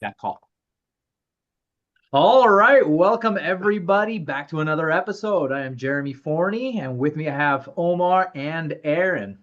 That call. All right, welcome everybody back to another episode. I am Jeremy Forney, and with me I have Omar and Aaron.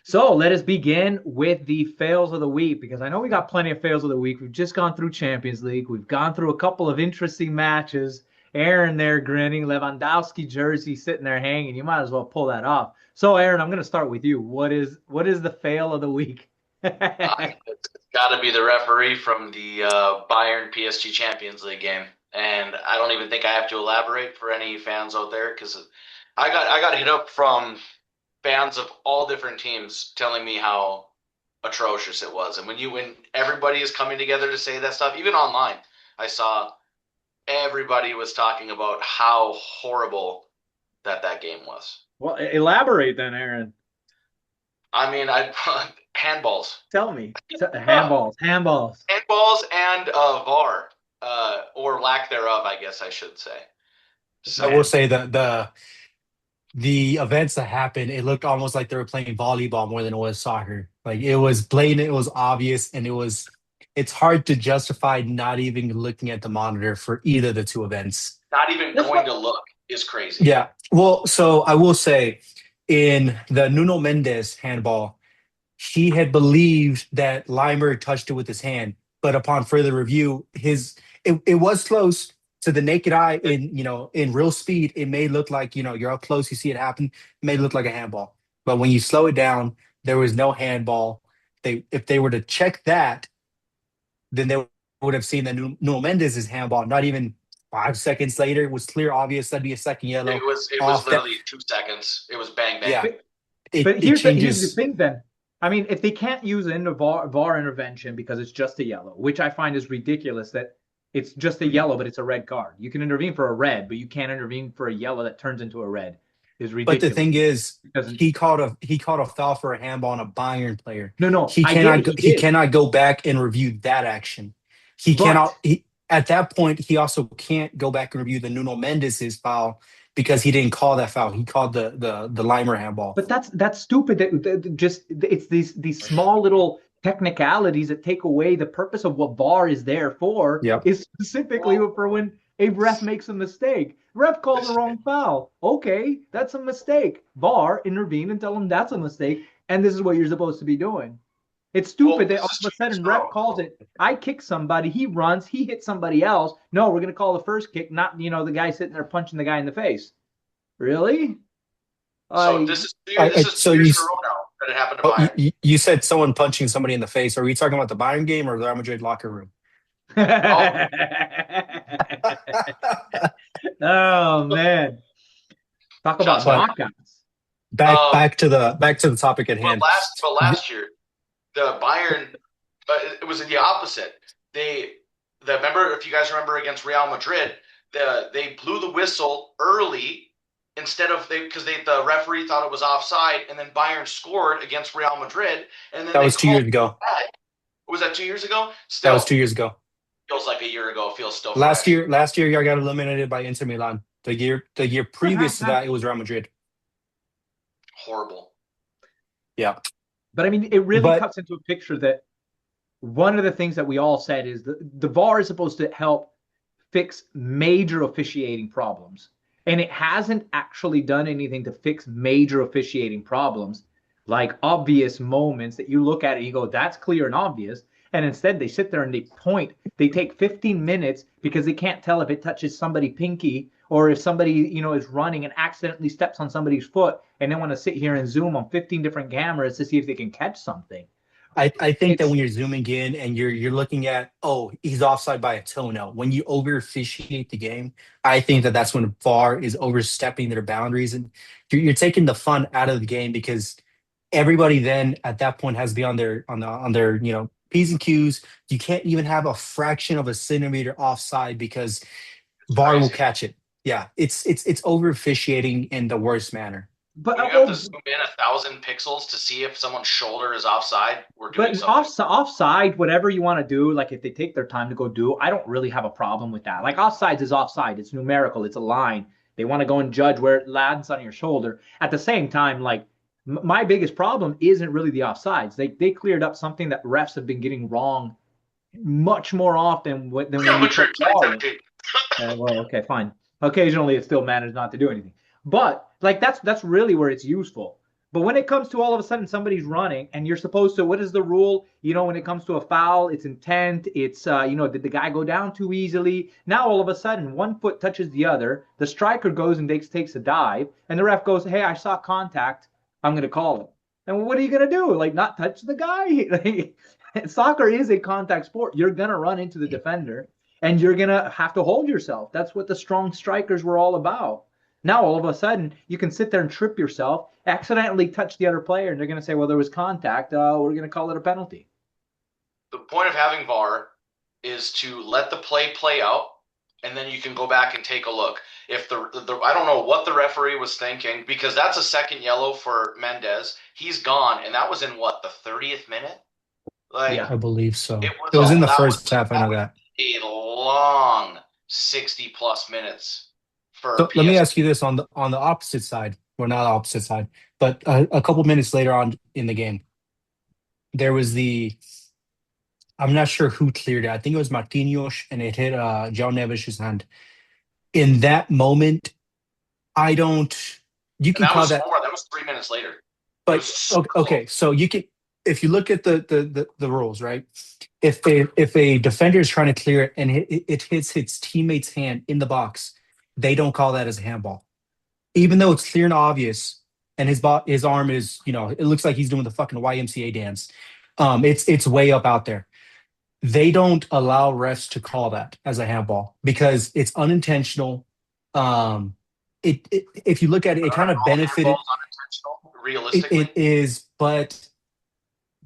So let us begin with the fails of the week because I know we got plenty of fails of the week. We've just gone through Champions League. We've gone through a couple of interesting matches. Aaron there grinning, Lewandowski jersey sitting there hanging. You might as well pull that off. So Aaron, I'm going to start with you. What is the fail of the week? It's got to be the referee from the Bayern PSG Champions League game, and I don't even think I have to elaborate for any fans out there because I got hit up from fans of all different teams telling me how atrocious it was, and when everybody is coming together to say that stuff, even online, I saw everybody was talking about how horrible that game was. Well, elaborate then, Aaron. I mean, I handballs. Tell me. Handballs, handballs. Handballs and VAR, or lack thereof, I guess I should say. I will So say that the events that happened, it looked almost like they were playing volleyball more than it was soccer. Like it was blatant, it was obvious, and it's hard to justify not even looking at the monitor for either of the two events. not even That's going what to look is crazy. Yeah. Well, so I will say in the Nuno Mendes handball, he had believed that Limer touched it with his hand, but upon further review, it was close to the naked eye. In real speed, it may look like you're up close, you see it happen, it may look like a handball, but when you slow it down, there was no handball. If they were to check that, then they would have seen that Nuno Mendes' handball. Not even 5 seconds later, it was clear, obvious that'd be a second It yellow was it was off that. literally 2 seconds. It was bang bang. Yeah, but, it but it here's the changes. thing then. I mean, if they can't use an VAR intervention because it's just a yellow, which I find is ridiculous that it's just a yellow, but it's a red card. You can intervene for a red, but you can't intervene for a yellow that turns into a red. Is But the ridiculous. thing is, Because he caught a foul for a handball on a Bayern player. no, He I get cannot it. go, He he did, cannot go back and review that action. He but cannot. At that point, he also can't go back and review the Nuno Mendes' foul because he didn't call that foul. He called the Limer handball. But that's stupid. That just it's these small little technicalities that take away the purpose of what VAR is there for. Yep. Is specifically Well, for when a ref makes a mistake. Ref calls the this wrong foul. Okay, that's a mistake. VAR intervene and tell them that's a mistake, and this is what you're supposed to be doing. It's stupid well that this all is of a 2 years sudden in a ref row. calls it. I kick somebody, he runs, he hits somebody else. No, we're gonna call the first kick, not the guy sitting there punching the guy in the face. Really? So I this is 2 years. This is So 2 years in a row now that it happened to oh, Bayern. you said someone punching somebody in the face. Are we talking about the Bayern game or the Real Madrid locker room? Oh, Oh man. Talk shots about But fired. knockouts. back Um, back to the topic at but hand. last year the Bayern, it was the opposite. Remember, if you guys remember against Real Madrid, they blew the whistle early instead of the referee thought it was offside, and then Bayern scored against Real Madrid, and then That they was two called years it ago. back. Was that 2 years ago? That was Still 2 years ago. feels like a year ago. Feels still Last fresh. year, last year, y'all got eliminated by Inter Milan. The year previous to that, it was Real Madrid. Horrible. Yeah, But I mean, it really but cuts into a picture that one of the things that we all said is the VAR is supposed to help fix major officiating problems. And it hasn't actually done anything to fix major officiating problems, like obvious moments that you look at it and you go, that's clear and obvious. And instead, they sit there and they point. They take 15 minutes because they can't tell if it touches somebody pinky or if somebody is running and accidentally steps on somebody's foot, and they want to sit here and zoom on 15 different cameras to see if they can catch something. I think that It's when you're zooming in and you're looking at, oh, he's offside by a toenail. When you over officiate the game, I think that that's when VAR is overstepping their boundaries, and you're taking the fun out of the game because everybody then at that point has to be on their P's and Q's. You can't even have a fraction of a centimeter offside because It's VAR will crazy. catch it. Yeah, it's over officiating in the worst manner. but When you have to zoom in 1,000 pixels to see if someone's shoulder is offside, we're doing But something. offside, whatever you want to do, like if they take their time to go do, I don't really have a problem with that. Like offsides is offside. It's numerical. It's a line. They want to go and judge where it lands on your shoulder. At the same time, like my biggest problem isn't really the offsides. They cleared up something that refs have been getting wrong much more often than when Real you play Madrid ball. 2017. Well, okay, fine. Occasionally, it still manages not to do anything. But like that's really where it's useful. But when it comes to all of a sudden somebody's running and you're supposed to, what is the rule? When it comes to a foul, it's intent. It's did the guy go down too easily? Now all of a sudden, one foot touches the other. The striker goes and takes a dive, and the ref goes, "Hey, I saw contact. I'm going to call it." And what are you going to do? Like not touch the guy? Like, soccer is a contact sport. You're going to run into the defender and you're going to have to hold yourself. That's what the strong strikers were all about. Now, all of a sudden, you can sit there and trip yourself, accidentally touch the other player, and they're going to say, well, there was contact. We're going to call it a penalty. The point of having VAR is to let the play out, and then you can go back and take a look. If the I don't know what the referee was thinking, because that's a second yellow for Mendez. He's gone, and that was in what, the 30th minute? Like, Yeah. I believe so. it was It was in the that first was half. I know that. a long 60 plus minutes for So let me PSG. ask you this on the opposite side, or not opposite side, but a couple minutes later on in the game, there was I'm not sure who cleared it. I think it was Marquinhos, and it hit João Neves's hand. In that moment, I don't. You And can that call was that, more. That was 3 minutes later. It but was so close. okay. So you can, if you look at the rules, right? If a defender is trying to clear it and it hits his teammate's hand in the box, they don't call that as a handball, even though it's clear and obvious. And his arm is, it looks like he's doing the fucking YMCA dance. It's way up out there. They don't allow refs to call that as a handball because it's unintentional. Um, if you look at it, it kind Aren't of all handballs benefited. unintentional, It, realistically? it is, but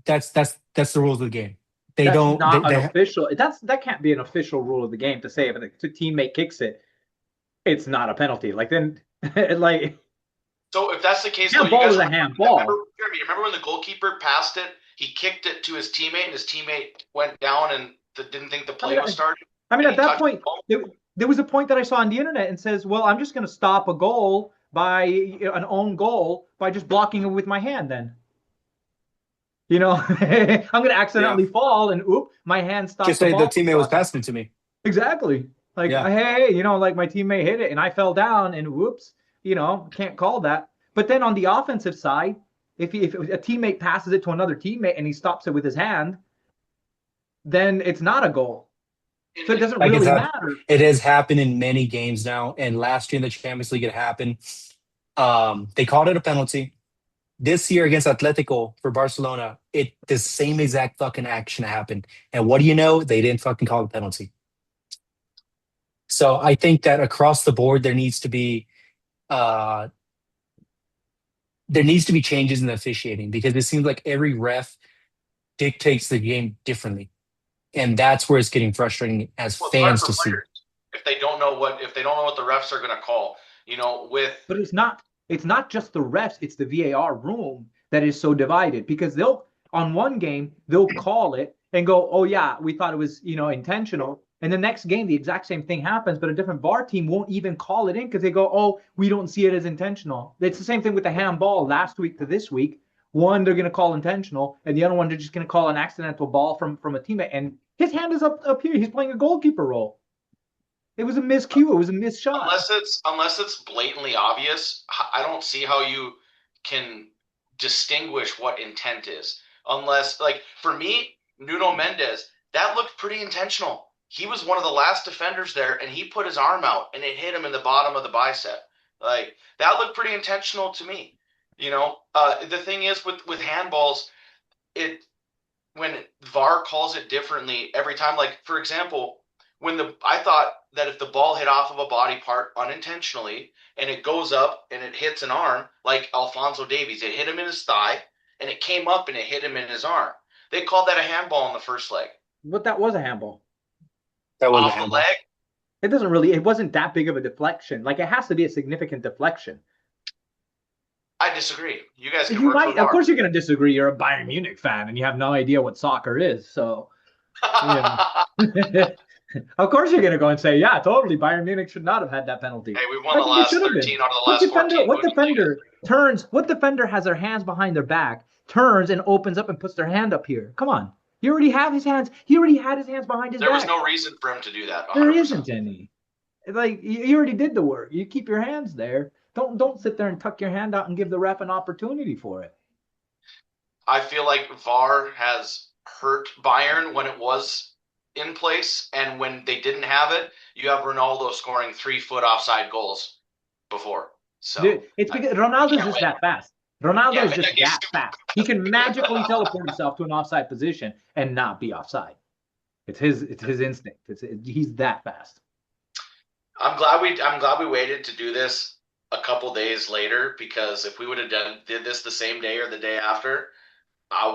that's the rules of the game. They That's don't. not an official. That can't be an official rule of the game to say if a teammate kicks it, it's not a penalty. Like then, like So if that's the case, though, you handball guys is a handball. remember when the goalkeeper passed it? He kicked it to his teammate, and his teamate went down and didn't think the I play mean, was started, and at he that touched the point, ball. there was a point that I saw on the internet and says, well, I'm just going to stop a goal by an own goal by just blocking it with my hand. Then I'm going to Yeah. accidentally fall and oop, my hand stopped Just the say the ball. teammate was passing it to me. Exactly. Like, Yeah. hey, like my teammate hit it and I fell down and whoops, can't call that. But then on the offensive side, if a teammate passes it to another teammate and he stops it with his hand, then it's not a goal. So it doesn't Like really matter. it has happened in many games now. And last year in the Champions League, it happened. They called it a penalty. This year against Atletico for Barcelona, the same exact fucking action happened. And what do you know? They didn't fucking call the penalty. So I think that across the board uh there needs to be changes in the officiating because it seems like every ref dictates the game differently. And that's where it's getting frustrating as Well, it's hard fans for to see. players if they don't know what the refs are going to call. With But it's not just the refs, it's the VAR room that is so divided because they'll on one game they'll call it and go, "Oh yeah, we thought it was, intentional." And the next game the exact same thing happens, but a different VAR team won't even call it in because they go, "Oh, we don't see it as intentional." It's the same thing with the handball last week to this week. One they're going to call intentional, and the other one they're just going to call an accidental ball from a teammate, and his hand is up here. He's playing a goalkeeper role. It was a miscue. It was a missed shot. unless it's blatantly obvious, I don't see how you can distinguish what intent is. Unless, like, for me, Nuno Mendes, that looked pretty intentional. He was one of the last defenders there, and he put his arm out, and it hit him in the bottom of the bicep. Like, that looked pretty intentional to me. The thing is with handballs, it when VAR calls it differently every time. Like, for example, I thought that if the ball hit off of a body part unintentionally and it goes up and it hits an arm, like Alfonso Davies, it hit him in his thigh and it came up and it hit him in his arm. They called that a handball in the first leg. But that was a handball. That was a Off the handball. leg, It wasn't that big of a deflection. Like it has to be a significant deflection. I disagree. You guys can You work for might, of VAR. course, you're going to disagree. You're a Bayern Munich fan and you have no idea what soccer is. So, of course, you're going to go and say, yeah, totally. Bayern Munich should not have had that penalty. Hey, we won I the think it last should have been. 13 out of the last 14 What Bundesliga. defender turns? What defender has their hands behind their back, turns and opens up and puts their hand up here? Come on. He already have his hands. He already had his hands behind his There was back. no reason for him to do that. There 100%. isn't any. Like you already did the work. You keep your hands there. Don't sit there and tuck your hand out and give the ref an opportunity for it. I feel like VAR has hurt Bayern when it was in place, and when they didn't have it, you have Ronaldo scoring 3 foot offside goals before. So Dude, it's I because Ronaldo's can't just wait. that fast. Ronaldo Yeah, is just that fast. He can magically teleport himself to an offside position and not be offside. It's his instinct. He's that fast. I'm glad we waited to do this a couple days later, because if we would have did this the same day or the day after,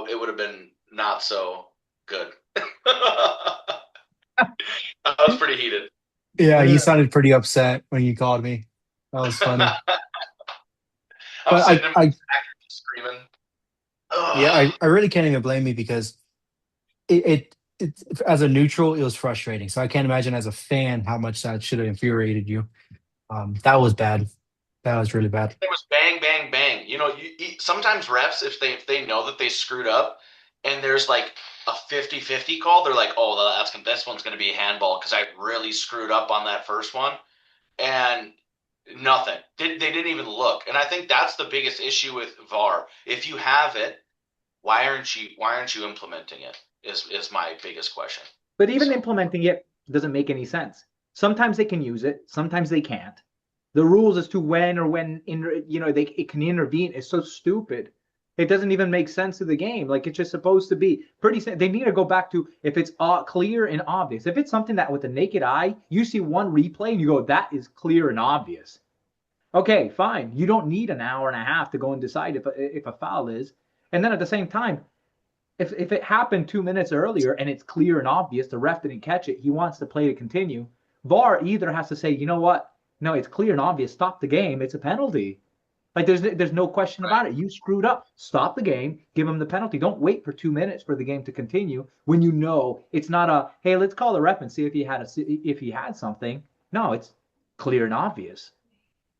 it would have been not so good. I was pretty heated. Yeah, you Yeah. sounded pretty upset when you called me. That was funny. I'm But sitting in my I back screaming. yeah, Ugh. I really can't even blame you because it as a neutral, it was frustrating. So I can't imagine as a fan how much that should have infuriated you. That was bad. That was really bad. It was bang, bang, bang. Sometimes refs, if they know that they screwed up, and there's like a 50-50 call, they're like, oh, this one's going to be a handball because I really screwed up on that first one, and nothing. They didn't even look, and I think that's the biggest issue with VAR. If you have it, why aren't you implementing it? Is my biggest question. But even So implementing it doesn't make any sense. Sometimes they can use it, sometimes they can't. The rules as to when it can intervene is so stupid. It doesn't even make sense to the game. Like it's just supposed to be pretty. They need to go back to if it's clear and obvious. If it's something that with the naked eye you see one replay and you go that is clear and obvious. Okay, fine. You don't need an hour and a half to go and decide if a foul is. And then at the same time, if it happened 2 minutes earlier and it's clear and obvious, the ref didn't catch it, he wants the play to continue. VAR either has to say, you know what? No, it's clear and obvious. Stop the game. It's a penalty. Like there's no question right. about it. You screwed up. Stop the game. Give him the penalty. Don't wait for 2 minutes for the game to continue when you know it's not a hey, let's call the ref and see if he had something. No, it's clear and obvious.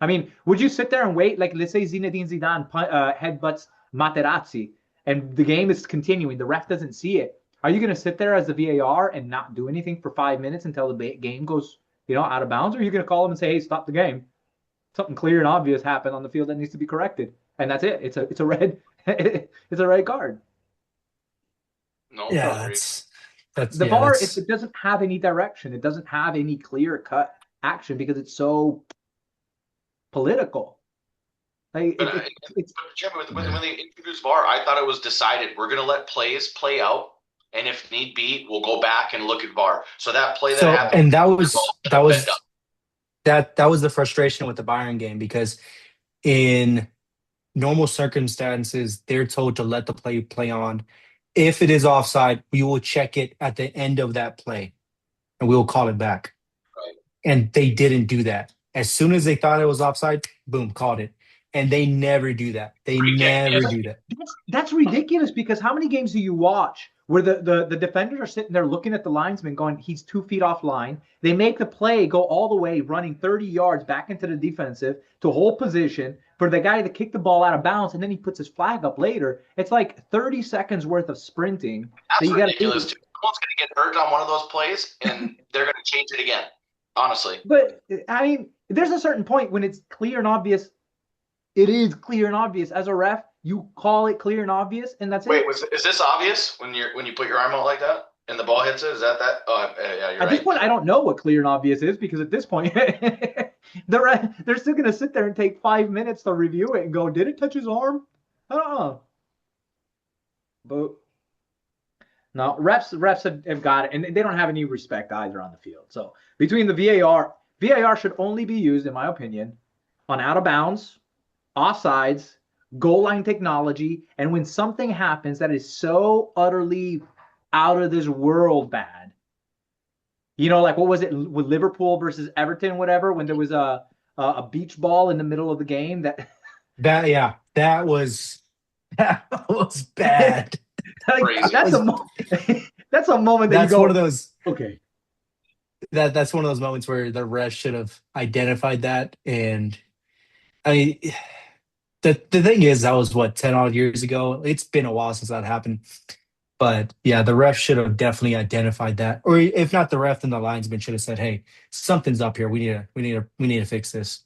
I mean, would you sit there and wait? Like, let's say Zinedine Zidane headbutts Materazzi, and the game is continuing. The ref doesn't see it. Are you going to sit there as the VAR and not do anything for 5 minutes until the game goes, out of bounds? Or are you going to call them and say, "Hey, stop the game. Something clear and obvious happened on the field that needs to be corrected," and that's it. It's a red it's a red card. No, Yeah, So agreed. that's the yeah, VAR, if that's it doesn't have any direction, it doesn't have any clear cut action because it's so political. Like But, it's but Jim, yeah. when they introduced VAR, I thought it was decided we're going to let plays play out, and if need be, we'll go back and look at VAR. So that play that So happened, and that the was ball should have been done. that was the frustration with the Bayern game because in normal circumstances, they're told to let the play on. If it is offside, we will check it at the end of that play and we will call it back. Right. And they didn't do that. As soon as they thought it was offside, boom, called it. And they never do that. They never Ridiculous. do that. that's ridiculous because how many games do you watch where the defenders are sitting there looking at the linesman going, he's 2 feet off line. They make the play go all the way, running 30 yards back into the defensive to hold position for the guy to kick the ball out of bounds, and then he puts his flag up later. It's like 30 seconds worth of sprinting that That's you got to ridiculous do. too. Someone's going to get hurt on one of those plays, and they're going to change it again. Honestly. But I mean, there's a certain point when it's clear and obvious. It is clear and obvious. As a ref, you call it clear and obvious, and that's Wait, it. is this obvious when you put your arm out like that and the ball hits it? Is that? Oh, yeah, you're At this right. point, I don't know what clear and obvious is because at this point, they're still going to sit there and take 5 minutes to review it and go, "Did it touch his arm?" Uh-uh. But no, refs have got it, and they don't have any respect either on the field. So between the VAR should only be used, in my opinion, on out of bounds, offsides, goal line technology, and when something happens that is so utterly out of this world bad. Like what was it with Liverpool versus Everton, whatever, when there was a beach ball in the middle of the game that That yeah, that was bad. like Crazy. that's a moment that you That's one of go, those okay. that's one of those moments where the rest should have identified that. And I the thing is that was what 10 odd years ago. It's been a while since that happened. But yeah, the ref should have definitely identified that, or if not the ref, then the linesman should have said, "Hey, something's up here. We need to fix this."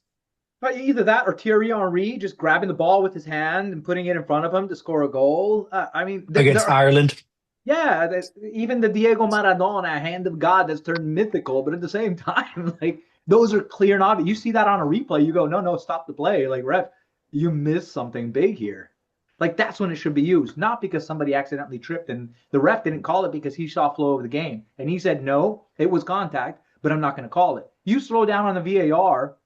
But either that or Thierry Henry just grabbing the ball with his hand and putting it in front of him to score a goal. I mean, there Against are, Ireland. yeah, even the Diego Maradona hand of God that's turned mythical, but at the same time, like those are clear and obvious. You see that on a replay, you go, no, no, stop the play. Like ref, you missed something big here. Like that's when it should be used, not because somebody accidentally tripped and the ref didn't call it because he saw flow of the game and he said no, it was contact, but I'm not going to call it. You slow down on the VAR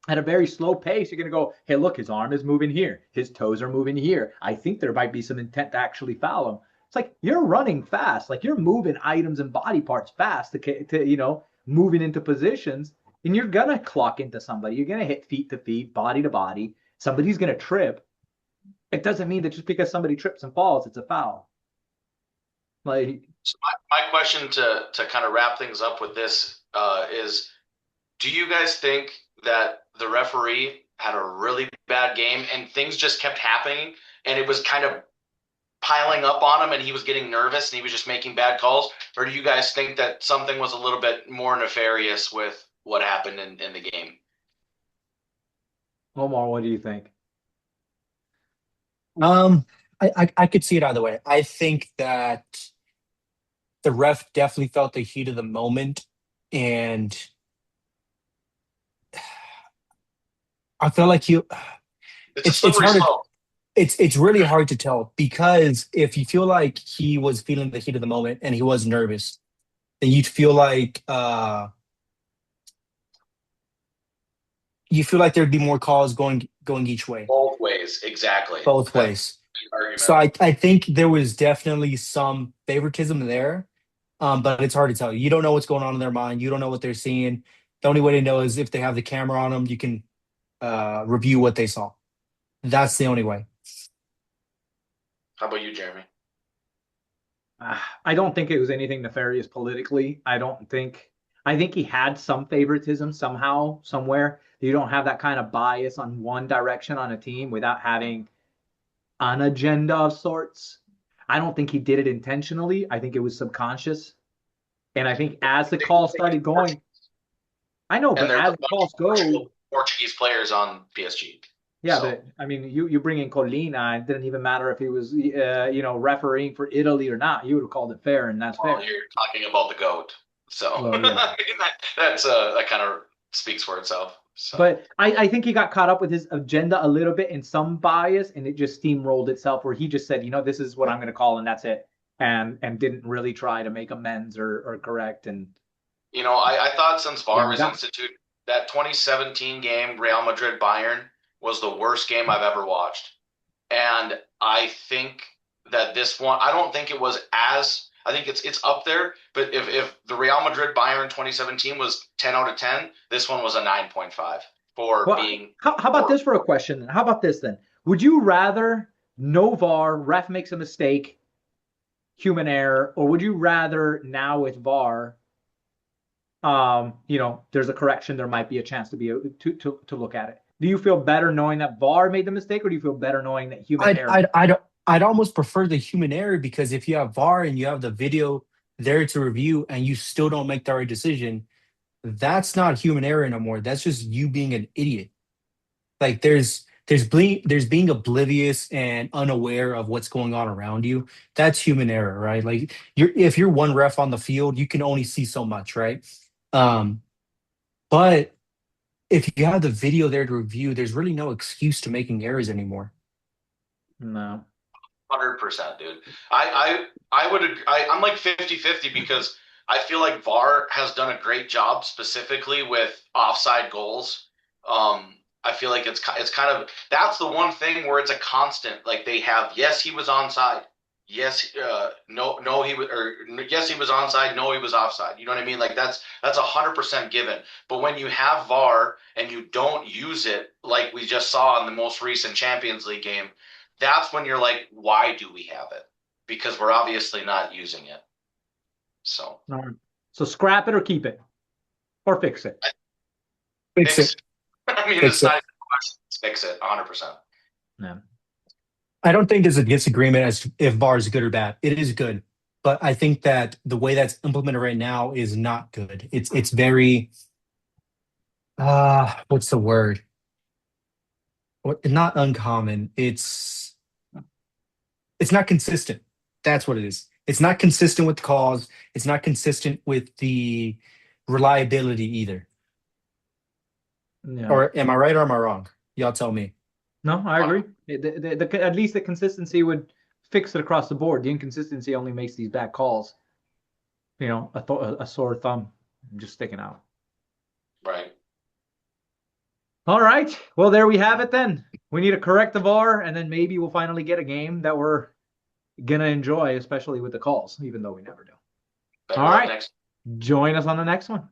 at a very slow pace, you're going to go, hey, look, his arm is moving here. His toes are moving here. I think there might be some intent to actually foul him. It's like you're running fast. Like you're moving items and body parts fast to moving into positions. And you're going to clock into somebody. You're going to hit feet to feet, body to body. Somebody's going to trip. It doesn't mean that just because somebody trips and falls, it's a foul. Like, So my question to kind of wrap things up with this is, do you guys think that the referee had a really bad game and things just kept happening and it was kind of piling up on him and he was getting nervous and he was just making bad calls? Or do you guys think that something was a little bit more nefarious with what happened in the game? Omar, what do you think? Um, I could see it either way. I think that the ref definitely felt the heat of the moment, and I feel like you. It's a It's slippery hard to slope. it's really hard to tell because if you feel like he was feeling the heat of the moment and he was nervous, then you feel like there'd be more calls going each way, Both ways, exactly. both That's ways. the argument. So I think there was definitely some favoritism there, but it's hard to tell. You don't know what's going on in their mind. You don't know what they're seeing. The only way to know is if they have the camera on them, you can review what they saw. That's the only way. How about you, Jeremy? I don't think it was anything nefarious politically. I think he had some favoritism somehow, somewhere. You don't have that kind of bias on one direction on a team without having an agenda of sorts. I don't think he did it intentionally. I think it was subconscious. And I think as the call started going, I know, And but there's as a the bunch calls of go, Portuguese players on PSG. yeah, So, but I mean, you bring in Colina, it didn't even matter if he was, refereeing for Italy or not. You would have called it fair, and that's well, fair. you're talking about the GOAT. So Well, yeah. that kind of speaks for itself. So But I think he got caught up with his agenda a little bit in some bias, and it just steamrolled itself where he just said, this is what I'm going to call, and that's it, and didn't really try to make amends or correct. And I thought since VAR yeah, was instituted, that 2017 game, Real Madrid Bayern, was the worst game I've ever watched. And I think that this one, I don't think it was as, I think it's up there. But if the Real Madrid Bayern 2017 was 10 out of 10, this one was a 9.5 for well, being how about this for a question? Then? How about this then? Would you rather no VAR, ref makes a mistake, human error, or would you rather now with VAR, there's a correction, there might be a chance to be to look at it. Do you feel better knowing that VAR made the mistake, or do you feel better knowing that human I'd error? I'd I'd I'd almost prefer the human error because if you have VAR and you have the video there to review and you still don't make the right decision, that's not human error no more. That's just you being an idiot. Like there's being oblivious and unaware of what's going on around you. That's human error, right? Like if you're one ref on the field, you can only see so much, right? Um, but if you have the video there to review, there's really no excuse to making errors anymore. No. 100%, dude. I would agree. I'm like 50-50 because I feel like VAR has done a great job specifically with offside goals. I feel like it's kind of that's the one thing where it's a constant. Like they have, yes, he was onside. Yes, no, he was, or yes, he was onside. No, he was offside. You know what I mean? Like that's 100% given. But when you have VAR and you don't use it, like we just saw in the most recent Champions League game, that's when you're like, why do we have it? Because we're obviously not using it. So All right. So scrap it or keep it or fix it. Fix fix it. it. I mean, Fix it's not it. even a question. Fix it 100%. Yeah. I don't think there's a disagreement as to if VAR is good or bad. It is good. but I think that the way that's implemented right now is not good. It's very what's the word? Not uncommon. It's not consistent. That's what it is. It's not consistent with the cause. It's not consistent with the reliability either. Yeah. Or am I right or am I wrong? Y'all tell me. No, I agree. At least the consistency would fix it across the board. The inconsistency only makes these bad calls, a sore thumb just sticking out. Right. All right. Well, there we have it then. We need to correct the VAR, and then maybe we'll finally get a game that we're going to enjoy, especially with the calls, even though we never do. Better All luck right. next. Join us on the next one.